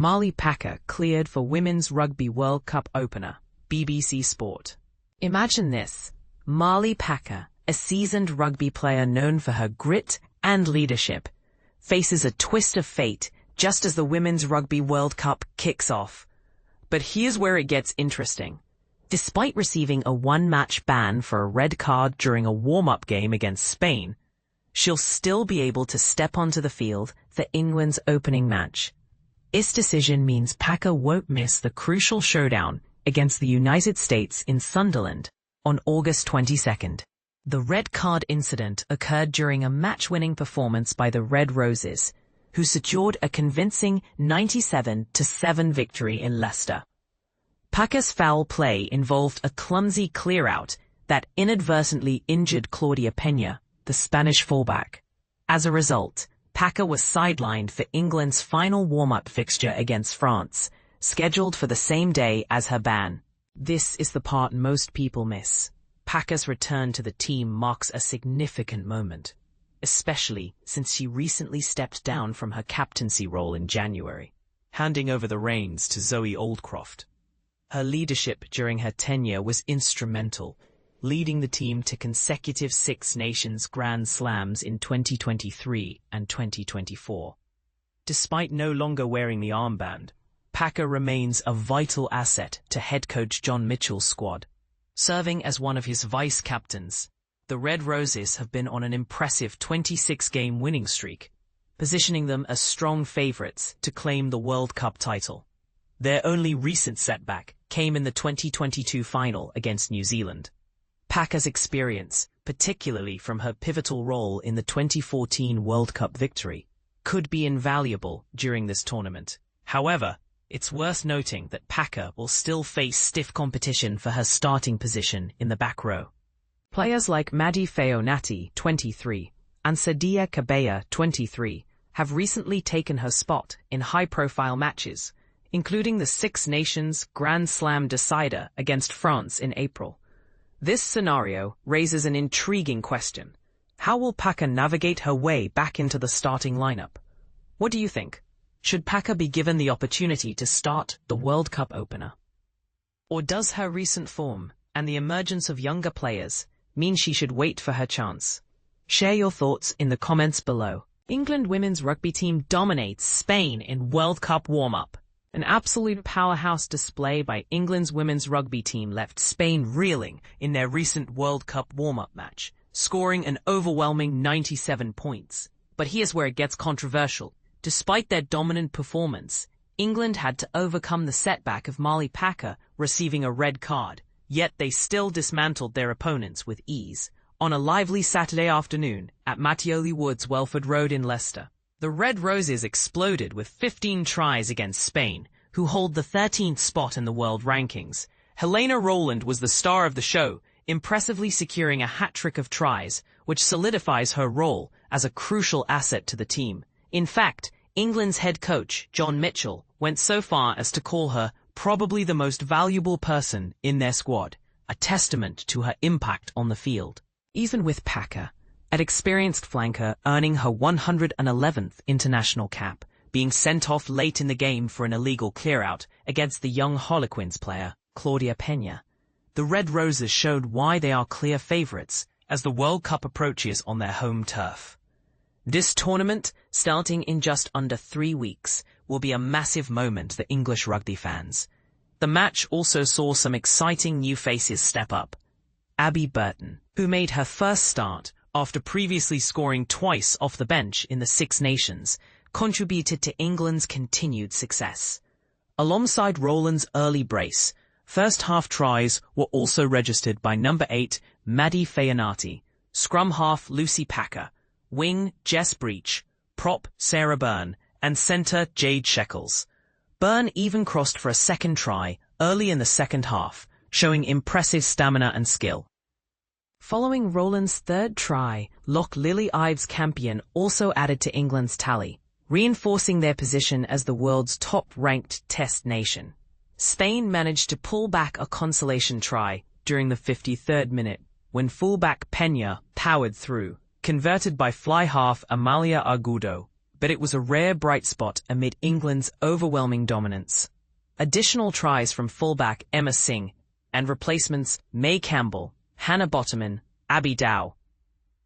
Marlie Packer cleared for Women's Rugby World Cup opener, BBC Sport. Imagine this. Marlie Packer, a seasoned rugby player known for her grit and leadership, faces a twist of fate just as the Women's Rugby World Cup kicks off. But here's where it gets interesting. Despite receiving a one-match ban for a red card during a warm-up game against Spain, she'll still be able to step onto the field for England's opening match. This decision means Packer won't miss the crucial showdown against the United States in Sunderland on August 22nd. The red card incident occurred during a match-winning performance by the Red Roses, who secured a convincing 97-7 victory in Leicester. Packer's foul play involved a clumsy clear-out that inadvertently injured Claudia Peña, the Spanish fullback. As a result, Packer was sidelined for England's final warm-up fixture against France, scheduled for the same day as her ban. This is the part most people miss. Packer's return to the team marks a significant moment, especially since she recently stepped down from her captaincy role in January, handing over the reins to Zoe Aldcroft. Her leadership during her tenure was instrumental, leading the team to consecutive Six Nations Grand Slams in 2023 and 2024. Despite no longer wearing the armband, Packer remains a vital asset to head coach John Mitchell's squad. Serving as one of his vice-captains, the Red Roses have been on an impressive 26-game winning streak, positioning them as strong favourites to claim the World Cup title. Their only recent setback came in the 2022 final against New Zealand. Packer's experience, particularly from her pivotal role in the 2014 World Cup victory, could be invaluable during this tournament. However, it's worth noting that Packer will still face stiff competition for her starting position in the back row. Players like Maddie Feonati, 23, and Sadia Kabeya, 23, have recently taken her spot in high-profile matches, including the Six Nations Grand Slam decider against France in April. This scenario raises an intriguing question. How will Packer navigate her way back into the starting lineup? What do you think? Should Packer be given the opportunity to start the World Cup opener? Or does her recent form and the emergence of younger players mean she should wait for her chance? Share your thoughts in the comments below. England women's rugby team dominates Spain in World Cup warm-up. An absolute powerhouse display by England's women's rugby team left Spain reeling in their recent World Cup warm-up match, scoring an overwhelming 97 points. But here's where it gets controversial. Despite their dominant performance, England had to overcome the setback of Marlie Packer receiving a red card, yet they still dismantled their opponents with ease. On a lively Saturday afternoon at Mattioli Woods, Welford Road in Leicester, the Red Roses exploded with 15 tries against Spain, who hold the 13th spot in the world rankings. Helena Rowland was the star of the show, impressively securing a hat-trick of tries, which solidifies her role as a crucial asset to the team. In fact, England's head coach, John Mitchell, went so far as to call her probably the most valuable person in their squad, a testament to her impact on the field. Even with Packer, an experienced flanker earning her 111th international cap, being sent off late in the game for an illegal clear-out against the young Harlequins player, Claudia Peña, the Red Roses showed why they are clear favourites as the World Cup approaches on their home turf. This tournament, starting in just under 3 weeks, will be a massive moment for English rugby fans. The match also saw some exciting new faces step up. Abby Burton, who made her first start after previously scoring twice off the bench in the Six Nations, contributed to England's continued success. Alongside Rowland's early brace, first-half tries were also registered by number 8, Maddie Feonati, scrum half Lucy Packer, wing Jess Breach, prop Sarah Byrne, and centre Jade Shekels. Byrne even crossed for a second try early in the second half, showing impressive stamina and skill. Following Rowland's third try, lock Lily Ives Campion also added to England's tally, reinforcing their position as the world's top-ranked test nation. Spain managed to pull back a consolation try during the 53rd minute, when fullback Peña powered through, converted by fly half Amalia Argudo. but it was a rare bright spot amid England's overwhelming dominance. Additional tries from fullback Emma Singh and replacements May Campbell, Hannah Bottoman, Abby Dow,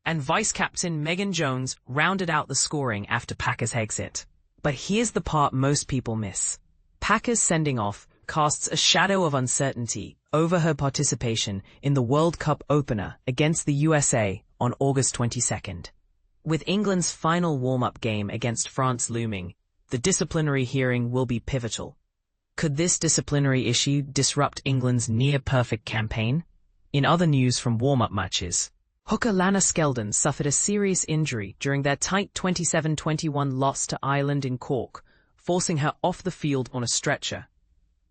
and vice-captain Megan Jones rounded out the scoring after Packer's exit. But here's the part most people miss. Packer's sending off casts a shadow of uncertainty over her participation in the World Cup opener against the USA on August 22nd. With England's final warm-up game against France looming, the disciplinary hearing will be pivotal. Could this disciplinary issue disrupt England's near-perfect campaign? In other news from warm-up matches, hooker Lana Skeldon suffered a serious injury during their tight 27-21 loss to Ireland in Cork, forcing her off the field on a stretcher.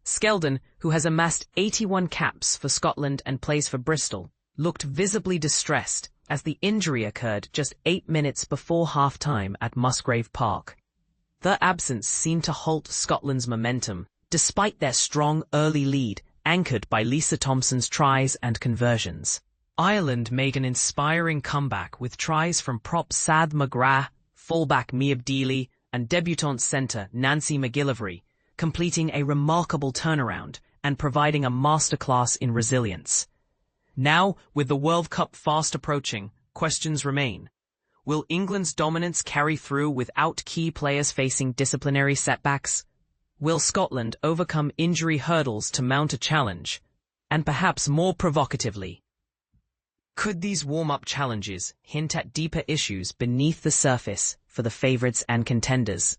Skeldon, who has amassed 81 caps for Scotland and plays for Bristol, looked visibly distressed as the injury occurred just 8 minutes before half-time at Musgrave Park. Their absence seemed to halt Scotland's momentum, despite their strong early lead, anchored by Lisa Thompson's tries and conversions. Ireland made an inspiring comeback with tries from prop Sad McGrath, fullback Miab Deely, and debutante centre Nancy McGillivray, completing a remarkable turnaround and providing a masterclass in resilience. Now, with the World Cup fast approaching, questions remain. Will England's dominance carry through without key players facing disciplinary setbacks? Will Scotland overcome injury hurdles to mount a challenge? And perhaps more provocatively, could these warm-up challenges hint at deeper issues beneath the surface for the favourites and contenders?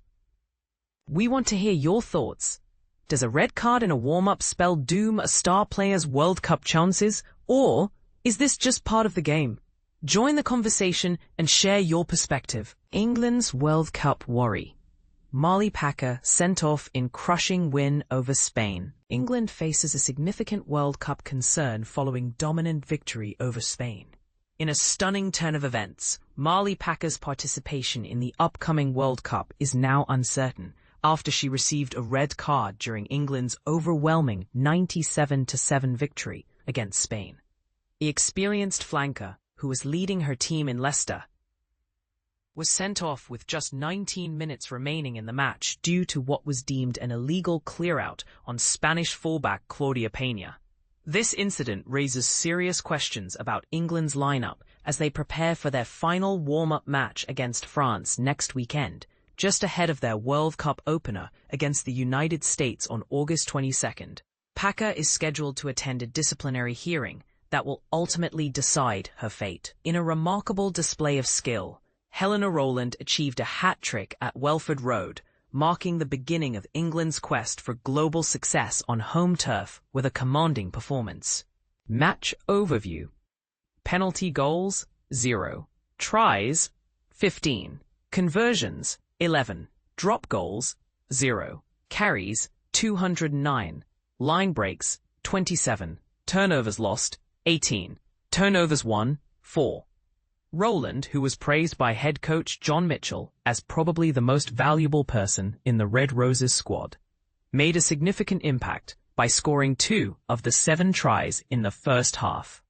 We want to hear your thoughts. Does a red card in a warm-up spell doom a star player's World Cup chances, or is this just part of the game? Join the conversation and share your perspective. England's World Cup worry. Marlie Packer sent off in crushing win over Spain. England faces a significant World Cup concern following dominant victory over Spain. In a stunning turn of events, Marlie Packer's participation in the upcoming World Cup is now uncertain after she received a red card during England's overwhelming 97-7 victory against Spain. The experienced flanker, who was leading her team in Leicester, was sent off with just 19 minutes remaining in the match due to what was deemed an illegal clear-out on Spanish fullback Claudia Peña. This incident raises serious questions about England's lineup as they prepare for their final warm-up match against France next weekend, just ahead of their World Cup opener against the United States on August 22nd. Packer is scheduled to attend a disciplinary hearing that will ultimately decide her fate. In a remarkable display of skill, Helena Rowland achieved a hat-trick at Welford Road, marking the beginning of England's quest for global success on home turf with a commanding performance. Match overview. Penalty goals, 0. Tries, 15. Conversions, 11. Drop goals, 0. Carries, 209. Line breaks, 27. Turnovers lost, 18. Turnovers won, 4. Rowland, who was praised by head coach John Mitchell as probably the most valuable person in the Red Roses squad, made a significant impact by scoring 2 of the 7 tries in the first half.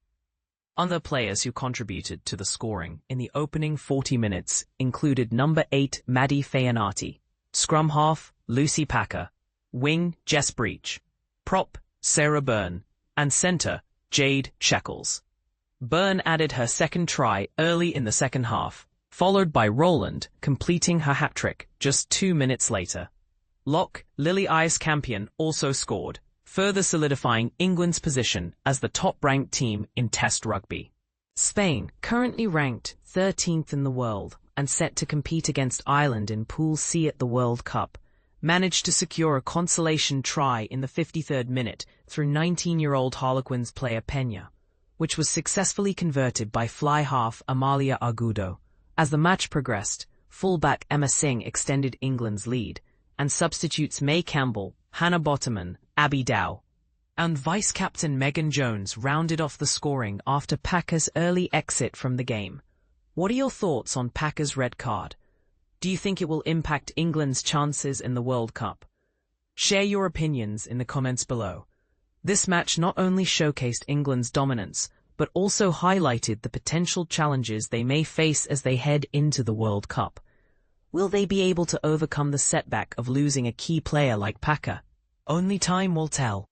Other players who contributed to the scoring in the opening 40 minutes included number 8 Maddie Fayanati, scrum half Lucy Packer, wing Jess Breach, prop Sarah Byrne, and centre Jade Shekels. Byrne added her second try early in the second half, followed by Rowland completing her hat-trick just 2 minutes later. Lock Lily Ice-Campion also scored, further solidifying England's position as the top-ranked team in Test rugby. Spain, currently ranked 13th in the world and set to compete against Ireland in Pool C at the World Cup, managed to secure a consolation try in the 53rd minute through 19-year-old Harlequins player Peña, which was successfully converted by fly half Amalia Argudo. As the match progressed, fullback Emma Singh extended England's lead, and substitutes May Campbell, Hannah Bottoman, Abby Dow, and vice-captain Megan Jones rounded off the scoring after Packer's early exit from the game. What are your thoughts on Packer's red card? Do you think it will impact England's chances in the World Cup? Share your opinions in the comments below. This match not only showcased England's dominance, but also highlighted the potential challenges they may face as they head into the World Cup. Will they be able to overcome the setback of losing a key player like Packer? Only time will tell.